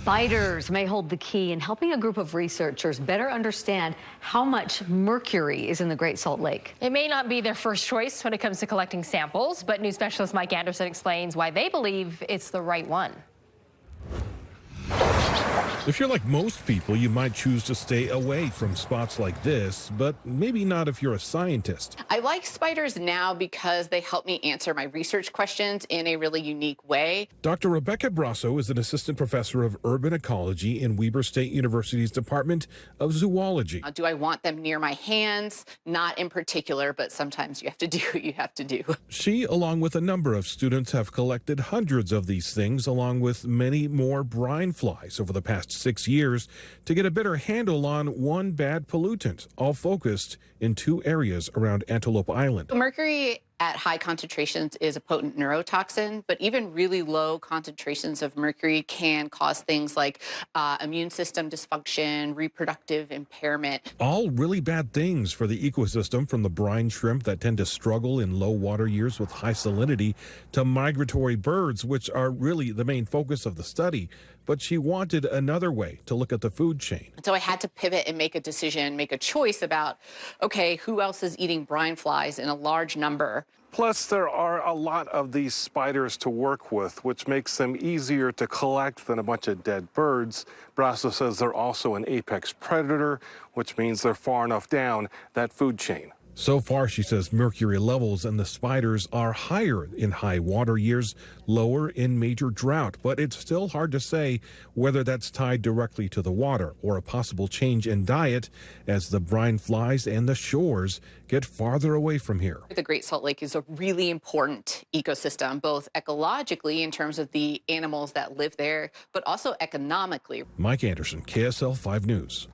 Spiders may hold the key in helping a group of researchers better understand how much mercury is in the Great Salt Lake. It may not be their first choice when it comes to collecting samples, but news specialist Mike Anderson explains why they believe it's the right one. If you're like most people, you might choose to stay away from spots like this, but maybe not if you're a scientist. I like spiders now because they help me answer my research questions in a really unique way. Dr. Rebecca Brasso is an assistant professor of urban ecology in Weber State University's Department of Zoology. Do I want them near my hands? Not in particular, but sometimes you have to do what you have to do. She, along with a number of students, have collected hundreds of these things, along with many more brine flies over the past 6 years to get a better handle on one bad pollutant, all focused in 2 areas around Antelope Island. Mercury at high concentrations is a potent neurotoxin, but even really low concentrations of mercury can cause things like immune system dysfunction, reproductive impairment. All really bad things for the ecosystem, from the brine shrimp that tend to struggle in low water years with high salinity to migratory birds, which are really the main focus of the study. But she wanted another way to look at the food chain. So I had to pivot and make a decision, make a choice about, okay, who else is eating brine flies in a large number? Plus, there are a lot of these spiders to work with, which makes them easier to collect than a bunch of dead birds. Brasso says they're also an apex predator, which means they're far enough down that food chain. So far, she says, mercury levels in the spiders are higher in high water years, lower in major drought. But it's still hard to say whether that's tied directly to the water or a possible change in diet as the brine flies and the shores get farther away from here. The Great Salt Lake is a really important ecosystem, both ecologically in terms of the animals that live there, but also economically. Mike Anderson, KSL 5 News.